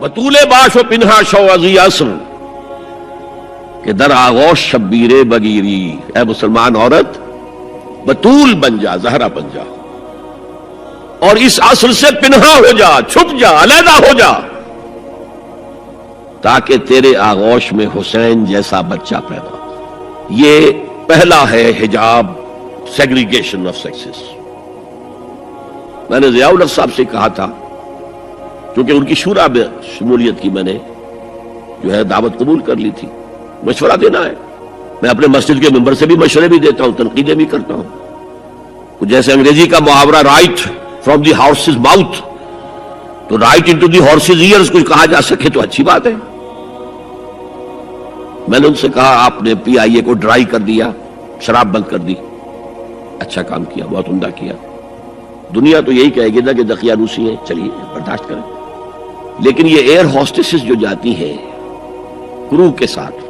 بطول باش و پنہا شو ازی اصر کہ در آغوش شبیر بگیری، اے مسلمان عورت بطول بن جا، زہرا بن جا، اور اس عصر سے پنہا ہو جا، چھپ جا، علیحدہ ہو جا، تاکہ تیرے آغوش میں حسین جیسا بچہ پیدا ہو۔ یہ پہلا ہے حجاب، سیگریگیشن آف سیکسز۔ میں نے ضیاء الحق صاحب سے کہا تھا، کیونکہ ان کی شورا میں شمولیت کی میں نے جو ہے دعوت قبول کر لی تھی، مشورہ دینا ہے۔ میں اپنے مسجد کے ممبر سے بھی مشورے بھی دیتا ہوں، تنقیدیں بھی کرتا ہوں۔ جیسے انگریزی کا محاورہ right from the horse's mouth, تو right into the horse's ears کچھ کہا جا سکے تو اچھی بات ہے۔ میں نے ان سے کہا آپ نے پی آئی اے کو ڈرائی کر دیا، شراب بند کر دی، اچھا کام کیا، بہت عمدہ کیا۔ دنیا تو یہی کہے گی نا کہ دقیانوسی ہیں، چلیے برداشت کریں، لیکن یہ ایئر ہوسٹسز جو جاتی ہیں کرو کے ساتھ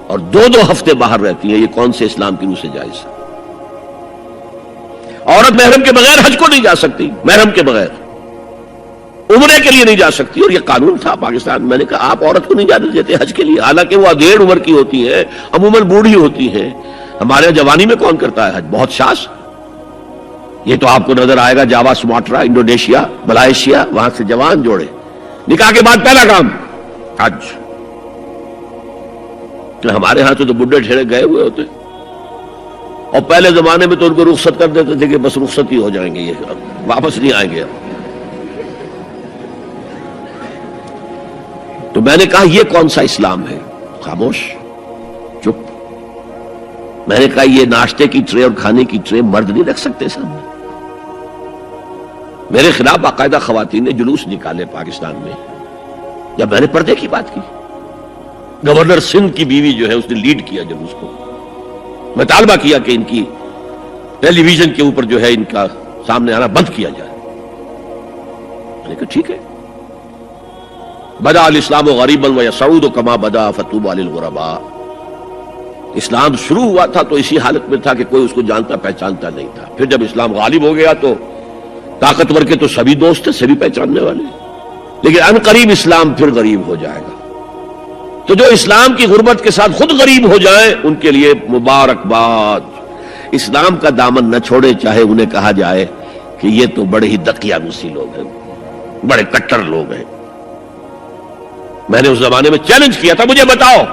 اور 2 ہفتے باہر رہتی ہیں، یہ کون سے اسلام کی روح سے جائز ہے؟ عورت محرم کے بغیر حج کو نہیں جا سکتی، محرم کے بغیر عمرے کے لیے نہیں جا سکتی، اور یہ قانون تھا پاکستان۔ میں نے کہا آپ عورت کو نہیں جانے دیتے حج کے لیے، حالانکہ وہ ادھیڑ عمر کی ہوتی ہے، عموماً بوڑھی ہوتی ہے۔ ہمارے جوانی میں کون کرتا ہے حج؟ بہت شاش۔ یہ تو آپ کو نظر آئے گا جاوا، سماٹرا، انڈونیشیا، ملائیشیا، وہاں سے جوان جوڑے نکاح کے بعد پہلا کام حج۔ کہ ہمارے ہاں تو بڈھے ٹھیرے گئے ہوئے ہوتے، اور پہلے زمانے میں تو ان کو رخصت کر دیتے تھے کہ بس رخصت ہی ہو جائیں گے، یہ واپس نہیں آئیں گے۔ تو میں نے کہا یہ کون سا اسلام ہے؟ خاموش، چپ۔ میں نے کہا یہ ناشتے کی ٹرے اور کھانے کی ٹرے مرد نہیں رکھ سکتے سامنے۔ میرے خلاف باقاعدہ خواتین نے جلوس نکالے پاکستان میں جب میں نے پردے کی بات کی۔ گورنر سندھ کی بیوی جو ہے اس نے لیڈ کیا جلوس کو۔ میں طالبہ کیا کہ ان کی ٹیلی ویژن کے اوپر جو ہے ان کا سامنے آنا بند کیا جائے۔ میں نے کہا ٹھیک ہے۔ بدا الاسلام غریبا ویسعود کما بدا فتوبى للغرباء۔ اسلام شروع ہوا تھا تو اسی حالت میں تھا کہ کوئی اس کو جانتا پہچانتا نہیں تھا، پھر جب اسلام غالب ہو گیا تو طاقتور کے تو سبھی دوست تھے، سبھی پہچاننے والے، لیکن ان قریب اسلام پھر غریب ہو جائے گا۔ تو جو اسلام کی غربت کے ساتھ خود غریب ہو جائیں ان کے لیے مبارکباد۔ اسلام کا دامن نہ چھوڑے، چاہے انہیں کہا جائے کہ یہ تو بڑے ہی دقیانوسی لوگ ہیں، بڑے کٹر لوگ ہیں۔ میں نے اس زمانے میں چیلنج کیا تھا، مجھے بتاؤ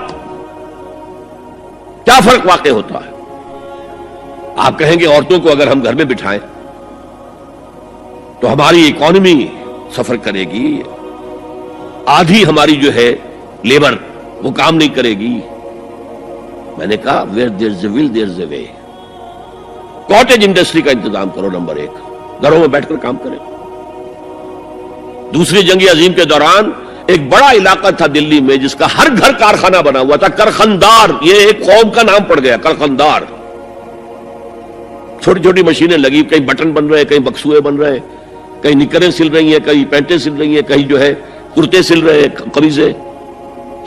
کیا فرق واقع ہوتا ہے؟ آپ کہیں گے عورتوں کو اگر ہم گھر میں بٹھائیں تو ہماری اکانومی سفر کرے گی، آدھی ہماری جو ہے لیبر وہ کام نہیں کرے گی۔ میں نے کہا where there's a will there's a way۔ Cottage industry کا انتظام کرو، نمبر 1، گھروں میں بیٹھ کر کام کریں۔ دوسری جنگ عظیم کے دوران ایک بڑا علاقہ تھا دلی میں جس کا ہر گھر کارخانہ بنا ہوا تھا، کرخندار، یہ ایک قوم کا نام پڑ گیا، کرخندار۔ چھوٹی چھوٹی مشینیں لگی، کہیں بٹن بن رہے ہیں، کہیں بکسوئے بن رہے ہیں، کہیں نکریں سل رہی ہیں، کہیں پینٹیں سل رہی ہیں، کہیں جو ہے کرتے سل رہے ہیں، قمیضیں۔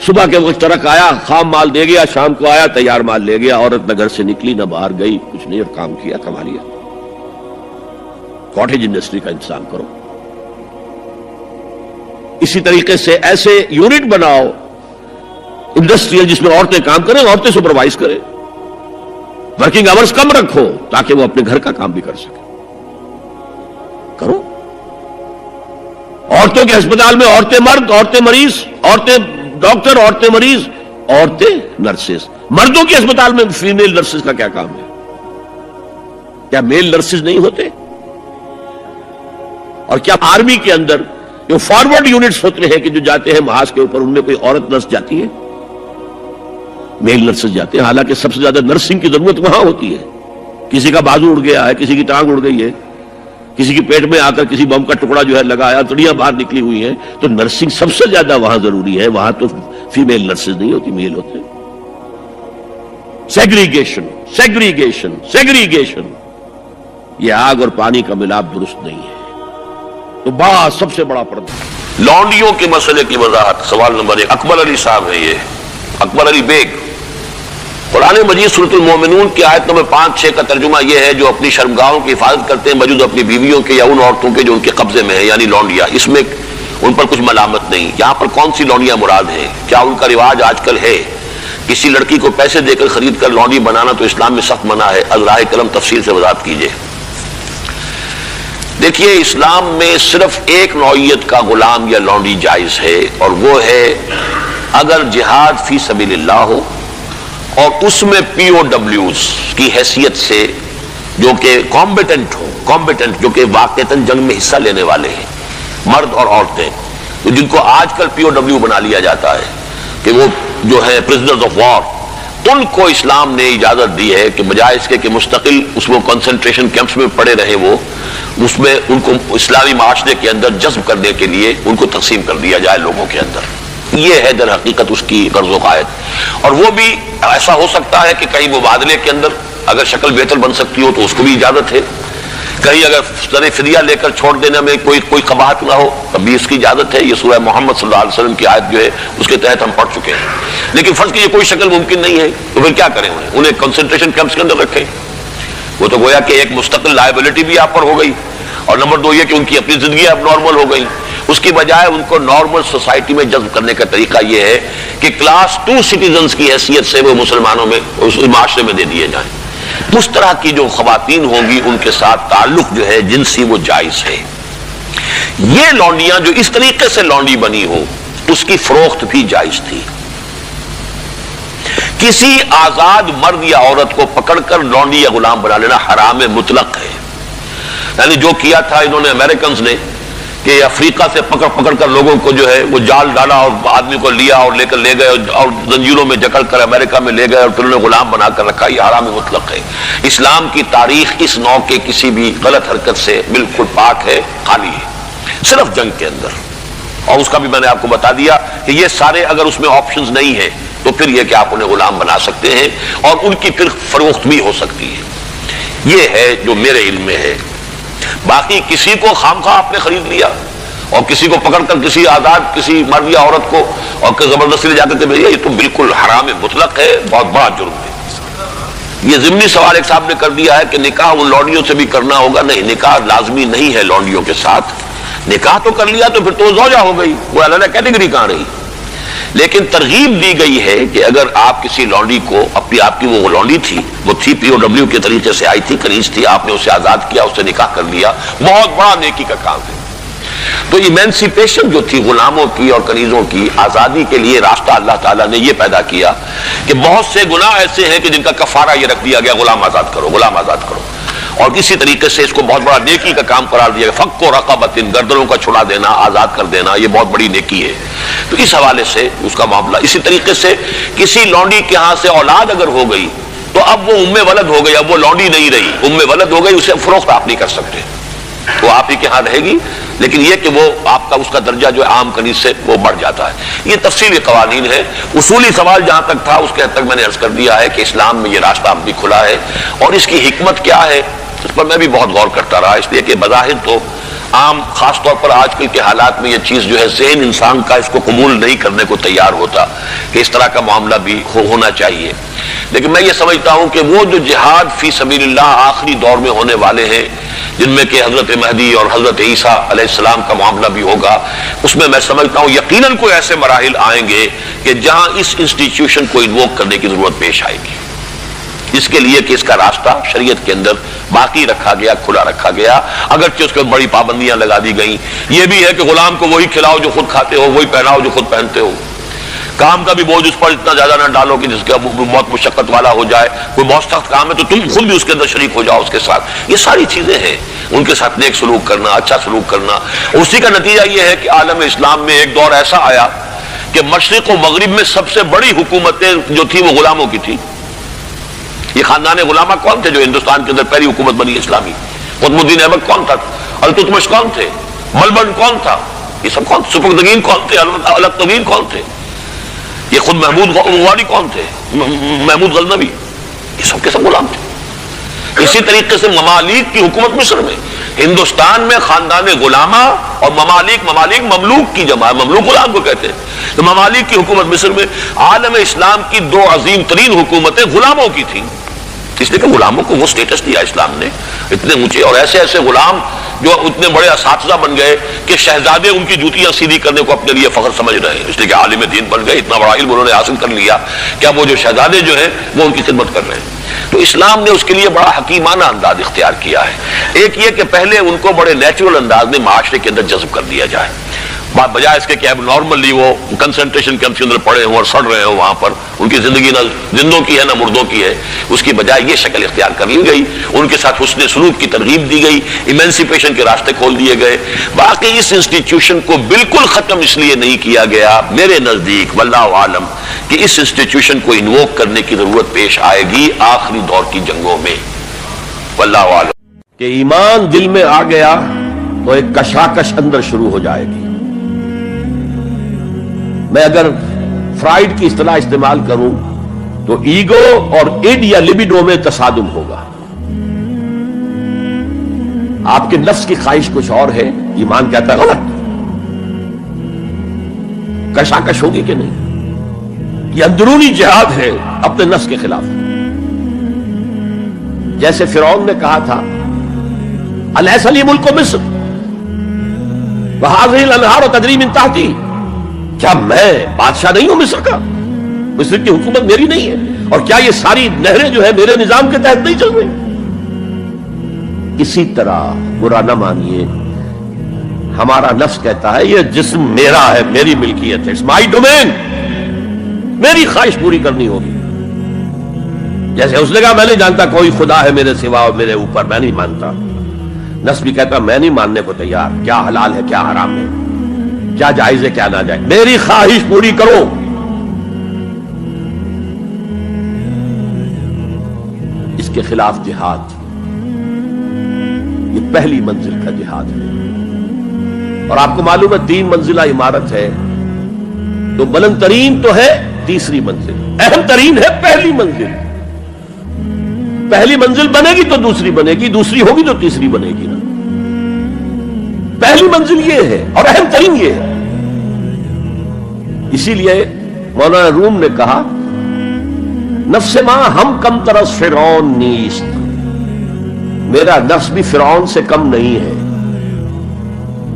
صبح کے وقت ٹرک آیا، خام مال دے گیا، شام کو آیا تیار مال لے گیا۔ عورت نہ گھر سے نکلی نہ باہر گئی، کچھ نہیں، اور کام کیا، کما لیا۔ کاٹیج انڈسٹری کا انتظام کرو۔ اسی طریقے سے ایسے یونٹ بناؤ انڈسٹریل جس میں عورتیں کام کریں، عورتیں سپروائز کریں، ورکنگ آورز کم رکھو تاکہ وہ اپنے گھر کا کام بھی کر سکیں۔ کرو۔ عورتوں کے ہسپتال میں عورتیں مرد، عورتیں مریض، عورتیں ڈاکٹر، عورتیں مریض، عورتیں نرسز۔ مردوں کے ہسپتال میں فیمیل نرسز کا کیا کام ہے؟ کیا میل نرسز نہیں ہوتے؟ اور کیا آرمی کے اندر جو فارورڈ یونٹس ہوتے ہیں کہ جو جاتے ہیں محاذ کے اوپر، ان میں کوئی عورت نرس جاتی ہے؟ میل نرسز جاتے ہیں، حالانکہ سب سے زیادہ نرسنگ کی ضرورت وہاں ہوتی ہے۔ کسی کا بازو اڑ گیا ہے، کسی کی ٹانگ اڑ گئی ہے، کسی کی پیٹ میں آ کر کسی بم کا ٹکڑا جو ہے لگایا، تڑیاں باہر نکلی ہوئی ہیں، تو نرسنگ سب سے زیادہ وہاں ضروری ہے۔ وہاں تو فیمیل نرسز نہیں ہوتی، میل ہوتے۔ سیگریگیشن، سیگریگیشن، سیگریگیشن، یہ آگ اور پانی کا ملاپ درست نہیں ہے۔ تو بات سب سے بڑا پردہ لونڈیوں کے مسئلے کی وضاحت۔ سوال نمبر 1 اکبر علی صاحب ہے، یہ اکبر علی بیگ۔ قرآن مجید سورۃ المومنون کی آیت نمبر 5-6 کا ترجمہ یہ ہے جو اپنی شرمگاہوں کی حفاظت کرتے ہیں موجود اپنی بیویوں کے یا ان عورتوں کے جو ان کے قبضے میں ہیں، یعنی لونڈیا۔ اس میں ان پر کچھ ملامت نہیں. یہاں پر کون سی لونڈیاں مراد ہیں؟ کیا ان کا رواج آج کل ہے کسی لڑکی کو پیسے دے کر خرید کر لونڈی بنانا؟ تو اسلام میں سخت منع ہے. از راہ کرم تفصیل سے وضاحت کیجیے. دیکھیے اسلام میں صرف ایک نوعیت کا غلام یا لونڈی جائز ہے، اور وہ ہے اگر جہاد فی سبیل اللہ ہو اور اس میں پی او ڈبلیوز کی حیثیت سے جو کہ کمبیٹنٹ ہو، جو کہ واقعتاً جنگ میں حصہ لینے والے ہیں، مرد اور عورتیں، تو جن کو آج کل پی او ڈبلیو بنا لیا جاتا ہے کہ وہ جو ہے پرزنرز آف وار، ان کو اسلام نے اجازت دی ہے کہ بجائے اس کے کہ مستقل اس وہ کنسنٹریشن کیمپس میں پڑے رہے، وہ اس میں ان کو اسلامی معاشرے کے اندر جذب کرنے کے لیے ان کو تقسیم کر دیا جائے لوگوں کے اندر. یہ ہے در حقیقت اس کی غرض و غایت. اور وہ بھی ایسا ہو سکتا ہے کہ کہیں مبادلے کے اندر اگر شکل بہتر بن سکتی ہو تو اس کو بھی اجازت ہے. کہیں اگر سر فدیہ لے کر چھوڑ دینے میں کوئی قباحت نہ ہو تب بھی اس کی اجازت ہے. یہ سورہ محمد صلی اللہ علیہ وسلم کی آیت جو ہے اس کے تحت ہم پڑھ چکے ہیں. لیکن فرض کیجیے کوئی شکل ممکن نہیں ہے تو پھر کیا کریں؟ انہیں کنسنٹریشن کیمپس کے اندر رکھیں. وہ تو گویا کہ ایک مستقل لائبلٹی بھی آپ پر ہو گئی، اور نمبر دو یہ کہ ان کی اپنی زندگی اب نارمل ہو گئی. اس کی بجائے ان کو نارمل سوسائٹی میں جذب کرنے کا طریقہ یہ ہے کہ کلاس 2 سٹیزنز کی حیثیت سے وہ مسلمانوں میں اس معاشرے میں دے دیے جائیں. اس طرح کی جو خواتین ہوں گی ان کے ساتھ تعلق جو ہے جنسی وہ جائز ہے. یہ لونڈیاں جو اس طریقے سے لونڈی بنی ہو اس کی فروخت بھی جائز تھی. کسی آزاد مرد یا عورت کو پکڑ کر لونڈی یا غلام بنا لینا حرام مطلق ہے. یعنی جو کیا تھا انہوں نے امریکنز نے کہ افریقہ سے پکڑ کر لوگوں کو جو ہے وہ جال ڈالا اور آدمی کو لیا اور لے کر لے گئے اور زنجیروں میں جکڑ کر امریکہ میں لے گئے اور پھر انہوں نے غلام بنا کر رکھا. یہ حرام مطلق ہے. اسلام کی تاریخ اس نوع کے کسی بھی غلط حرکت سے بالکل پاک ہے، خالی ہے، صرف جنگ کے اندر. اور اس کا بھی میں نے آپ کو بتا دیا کہ یہ سارے اگر اس میں آپشنز نہیں ہیں تو پھر یہ کہ آپ انہیں غلام بنا سکتے ہیں اور ان کی پھر فروخت بھی ہو سکتی ہے. یہ ہے جو میرے علم میں ہے. باقی کسی کو خامخواہ آپ نے خرید لیا اور کسی کو پکڑ کر کسی آزاد کسی مرد یا عورت کو اور زبردستی لے جا کر کے بھیجا، یہ تو بالکل حرام مطلق ہے، بہت بڑا جرم ہے. یہ ضمنی سوال ایک صاحب نے کر دیا ہے کہ نکاح ان لونڈیوں سے بھی کرنا ہوگا. نہیں، نکاح لازمی نہیں ہے لونڈیوں کے ساتھ. نکاح تو کر لیا تو پھر تو زوجہ ہو گئی، وہ الگ کیٹیگری کہاں رہی. لیکن ترغیب دی گئی ہے کہ اگر آپ کسی لونڈی کو آپ کی وہ لونڈی تھی، وہ تھی پی او ڈبلیو کے طریقے سے آئی تھی، کنیز تھی، آپ نے اسے آزاد کیا، اس سے نکاح کر لیا، بہت بڑا نیکی کا کام ہے. تو ایمینسیپیشن جو تھی غلاموں کی اور کنیزوں کی آزادی کے لیے راستہ اللہ تعالیٰ نے یہ پیدا کیا کہ بہت سے گناہ ایسے ہیں کہ جن کا کفارہ یہ رکھ دیا گیا غلام آزاد کرو، غلام آزاد کرو. اور کسی طریقے سے اس کو بہت بڑا نیکی کا کام قرار دیا گیا. فک و رقبۃ، گردنوں کا چھڑا دینا، آزاد کر دینا، یہ بہت بڑی نیکی ہے. تو اس حوالے سے اس کا معاملہ. اسی طریقے سے کسی لونڈی کے ہاں سے اولاد اگر ہو گئی تو اب وہ ام ولد ہو گئی، اب وہ لونڈی نہیں رہی، ام ولد ہو گئی، اسے فروخت آپ نہیں کر سکتے، وہ آپ ہی کے ہاں رہے گی. لیکن یہ کہ وہ آپ کا اس کا درجہ جو عام کنیز سے وہ بڑھ جاتا ہے. یہ تفصیلی قوانین ہے. اصولی سوال جہاں تک تھا اس کے حد تک میں نے عرض کر دیا ہے کہ اسلام میں یہ راستہ اب بھی کھلا ہے. اور اس کی حکمت کیا ہے اس پر میں بھی بہت غور کرتا رہا. اس لیے کہ بظاہر تو عام خاص طور پر آج کل کے حالات میں یہ چیز جو ہے ذہن انسان کا اس کو قبول نہیں کرنے کو تیار ہوتا کہ اس طرح کا معاملہ بھی ہونا چاہیے. لیکن میں یہ سمجھتا ہوں کہ وہ جو جہاد فی سبیل اللہ آخری دور میں ہونے والے ہیں، جن میں کہ حضرت مہدی اور حضرت عیسیٰ علیہ السلام کا معاملہ بھی ہوگا، اس میں سمجھتا ہوں یقیناً کوئی ایسے مراحل آئیں گے کہ جہاں اس انسٹیٹیوشن کو انووک کرنے کی ضرورت پیش آئے گی. اس کے لیے کہ اس کا راستہ شریعت کے اندر باقی رکھا گیا، کھلا رکھا گیا، اگرچہ اس پر بڑی پابندیاں لگا دی گئیں. یہ بھی ہے کہ غلام کو وہی کھلاؤ جو خود کھاتے ہو، وہی پہناؤ جو خود پہنتے ہو. کام کا بھی بوجھ اس پر اتنا زیادہ نہ ڈالو کہ جس کا بہت مشقت والا ہو جائے. کوئی بہت سخت کام ہے تو تم خود بھی اس کے اندر شریک ہو جاؤ اس کے ساتھ. یہ ساری چیزیں ہیں، ان کے ساتھ نیک سلوک کرنا، اچھا سلوک کرنا. اسی کا نتیجہ یہ ہے کہ عالم اسلام میں ایک دور ایسا آیا کہ مشرق و مغرب میں سب سے بڑی حکومتیں جو تھی وہ غلاموں کی تھی. یہ خاندان غلامہ کون تھے جو ہندوستان کے اندر پہلی حکومت بنی اسلامی؟ قطب الدین ایبک کون تھا؟ التتمش کون تھے؟ ملبن کون تھا؟ یہ سب کون؟ سپکدگین کون تھے؟ الکتگین کون تھے؟ یہ خود محمود غواری کون تھے؟ محمود غزنوی، یہ سب کے سب غلام تھے. اسی طریقے سے ممالک کی حکومت مصر میں، ہندوستان میں خاندان غلامہ اور ممالک مملوک کی جمع ہے، مملوک غلام کو کہتے ہیں. تو ممالک کی حکومت مصر میں عالم اسلام کی دو عظیم ترین حکومتیں غلاموں کی تھیں، اس لیے کہ غلاموں کو وہ سٹیٹس دیا اسلام نے اتنے اونچے، اور ایسے ایسے غلام جو اتنے بڑے اساتذہ بن گئے کہ شہزادے ان کی جوتیاں سیدھی کرنے کو اپنے لیے فخر سمجھ رہے ہیں، اس لیے کہ عالم دین بن گئے، اتنا بڑا علم انہوں نے حاصل کر لیا کہ اب وہ جو شہزادے جو ہیں وہ ان کی خدمت کر رہے ہیں۔ تو اسلام نے اس کے لیے بڑا حکیمانہ انداز اختیار کیا ہے۔ ایک یہ کہ پہلے ان کو بڑے نیچرل انداز میں معاشرے کے اندر جذب کر دیا جائے، بجائے اس کے کہ اب نارملی وہ کنسنٹریشن کیمپ کے اندر پڑے ہوں اور سڑ رہے ہوں، وہاں پر ان کی زندگی نہ زندوں کی ہے نہ مردوں کی ہے، اس کی بجائے یہ شکل اختیار کر لی گئی، ان کے ساتھ حسن سلوک کی ترغیب دی گئی، ایمنسیپیشن کے راستے کھول دیے گئے۔ باقی اس انسٹیٹیوشن کو بالکل ختم اس لیے نہیں کیا گیا میرے نزدیک واللہ عالم کہ اس انسٹیٹیوشن کو انووک کرنے کی ضرورت پیش آئے گی آخری دور کی جنگوں میں، واللہ عالم۔ کہ ایمان دل میں آ گیا تو ایک کشاکش اندر شروع ہو جائے گی۔ میں اگر فرائیڈ کی اصطلاح استعمال کروں تو ایگو اور ایڈ یا لبیڈو میں تصادم ہوگا۔ آپ کے نفس کی خواہش کچھ اور ہے، ایمان کہتا ہے غلط، کشاکش ہوگی کہ نہیں؟ یہ اندرونی جہاد ہے اپنے نفس کے خلاف۔ جیسے فرعون نے کہا تھا الیس لی ملک مصر وہذہ الانہار تجری من تحتی، کیا میں بادشاہ نہیں ہوں مصر کا؟ مصر کی حکومت میری نہیں ہے، اور کیا یہ ساری نہریں جو ہے میرے نظام کے تحت نہیں چل رہی؟ اسی طرح برا نہ مانیے، ہمارا نفس کہتا ہے یہ جسم میرا ہے، میری ملکیت ہے، اٹس مائی ڈومین، میری خواہش پوری کرنی ہوگی۔ جیسے اس نے کہا میں نہیں جانتا کوئی خدا ہے میرے سوا اور میرے اوپر، میں نہیں مانتا۔ نفس بھی کہتا میں نہیں ماننے کو تیار، کیا حلال ہے کیا حرام ہے، کیا جائز ہے کیا ناجائز، میری خواہش پوری کرو۔ اس کے خلاف جہاد، یہ پہلی منزل کا جہاد ہے، اور آپ کو معلوم ہے 3 منزلہ عمارت ہے، تو بلند ترین تو ہے تیسری منزل، اہم ترین ہے پہلی منزل۔ پہلی منزل بنے گی تو دوسری بنے گی، دوسری ہوگی تو تیسری بنے گی نا۔ پہلی منزل یہ ہے اور اہم ترین یہ ہے۔ اسی لیے مولانا روم نے کہا نفس ماں ہم کم ترس فرعون نیست، میرا نفس بھی فرعون سے کم نہیں ہے،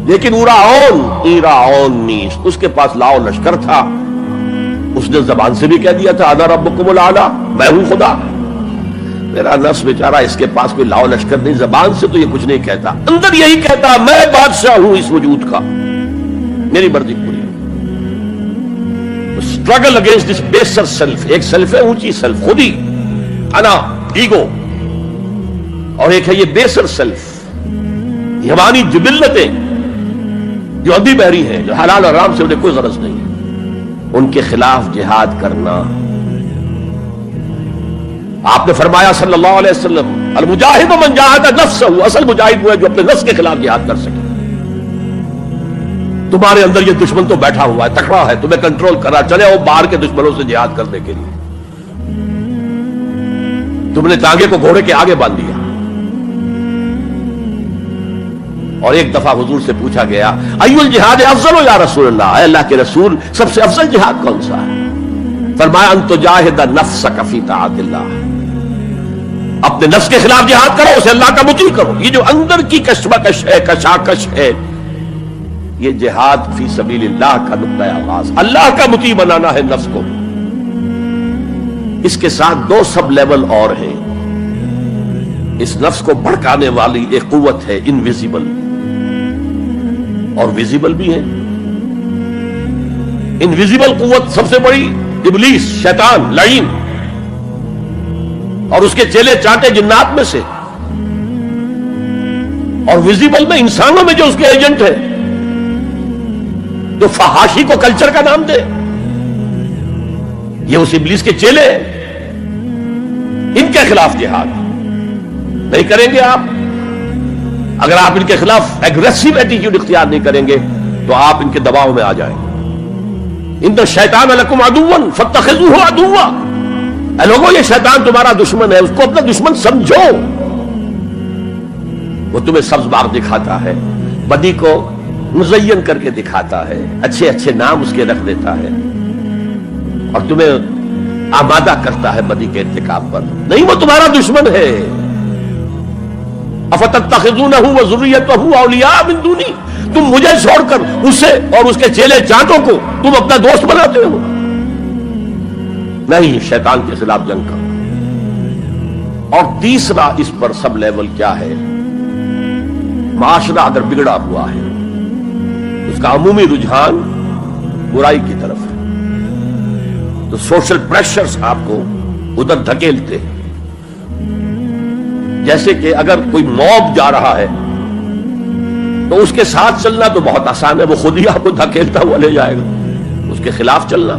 لیکن ایراون نیست، اس کے پاس لاؤ لشکر تھا، اس نے زبان سے بھی کہہ دیا تھا انا ربکم الاعلی، میں ہوں خدا۔ میرا نفس بیچارہ اس کے پاس کوئی لاؤ لشکر نہیں، زبان سے تو یہ کچھ نہیں کہتا، اندر یہی کہتا میں بادشاہ ہوں اس وجود کا، میری مرضی پوری۔ اسٹرگل اگینسٹ دس بیسر سیلف، ایک سیلف ہے اونچی سیلف، خود ہی انا ایگو، اور ایک ہے یہ بیسر سیلف، یہ ہماری جبلتیں جو ابھی بہری ہیں، جو حلال اور حرام سے انہیں کوئی غرض نہیں، ان کے خلاف جہاد کرنا۔ آپ نے فرمایا صلی اللہ علیہ وسلم المجاہد من جاہد نفسہ، اصل مجاہد وہ ہے جو اپنے نفس کے خلاف جہاد کر سکے۔ تمہارے اندر یہ دشمن تو بیٹھا ہوا ہے، تکڑا ہے، تمہیں کنٹرول کرا، چلے وہ باہر کے دشمنوں سے جہاد کرنے کے لیے، تم نے ٹانگے کو گھوڑے کے آگے باندھ دیا۔ اور ایک دفعہ حضور سے پوچھا گیا ایو الجہاد افضل یا رسول اللہ، اے اللہ کے رسول سب سے افضل جہاد کون سا ہے؟ فرمایا ان تجاہد نفسک فی طاعت اللہ، اپنے نفس کے خلاف جہاد کرو، اسے اللہ کا مطیع کرو۔ یہ جو اندر کی کشمکش ہے، کشاکش ہے، یہ جہاد فی سبیل اللہ کا نقطہ آغاز، اللہ کا مطیع بنانا ہے نفس کو۔ اس کے ساتھ 2 سب لیول اور ہیں، اس نفس کو بھڑکانے والی ایک قوت ہے انویزیبل، اور ویزیبل بھی ہے۔ انویزیبل قوت سب سے بڑی ابلیس، شیطان، لعین، اور اس کے چیلے چاٹے جنات میں سے، اور ویزیبل میں انسانوں میں جو اس کے ایجنٹ ہے، جو فحاشی کو کلچر کا نام دے، یہ اس ابلیس کے چیلے ہیں۔ ان کے خلاف جہاد نہیں کریں گے آپ، اگر آپ ان کے خلاف ایگریسو ایٹیٹیوڈ اختیار نہیں کریں گے تو آپ ان کے دباؤ میں آ جائیں گے۔ ان الشیطان لکم عدو فاتخذوہ عدوا، اے لوگوں یہ شیطان تمہارا دشمن ہے، اس کو اپنا دشمن سمجھو۔ وہ تمہیں سبز باغ دکھاتا ہے، بدی کو مزین کر کے دکھاتا ہے، اچھے اچھے نام اس کے رکھ دیتا ہے، اور تمہیں آمادہ کرتا ہے بدی کے ارتکاب پر۔ نہیں، وہ تمہارا دشمن ہے، افتتخذونہ وذریتہ اولیاء من دونی، تم مجھے چھوڑ کر اسے اور اس کے چیلے چانٹوں کو تم اپنا دوست بناتے ہو؟ نہیں، شیطان کے خلاف جنگ کرو۔ اور تیسرا اس پر سب لیول کیا ہے؟ معاشرہ اگر بگڑا ہوا ہے، اس کا عمومی رجحان برائی کی طرف ہے، تو سوشل پریشرز آپ کو ادھر دھکیلتے ہیں۔ جیسے کہ اگر کوئی موب جا رہا ہے تو اس کے ساتھ چلنا تو بہت آسان ہے، وہ خود ہی آپ کو دھکیلتا ہوا لے جائے گا۔ اس کے خلاف چلنا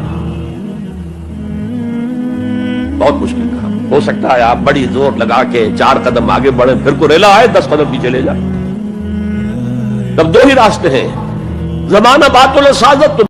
بہت مشکل کام۔ ہو سکتا ہے آپ بڑی زور لگا کے 4 قدم آگے بڑھیں، پھر کو ریلا آئے 10 قدم پیچھے لے جائے۔ تب 2 ہی راستے ہیں، زمانہ بات سازت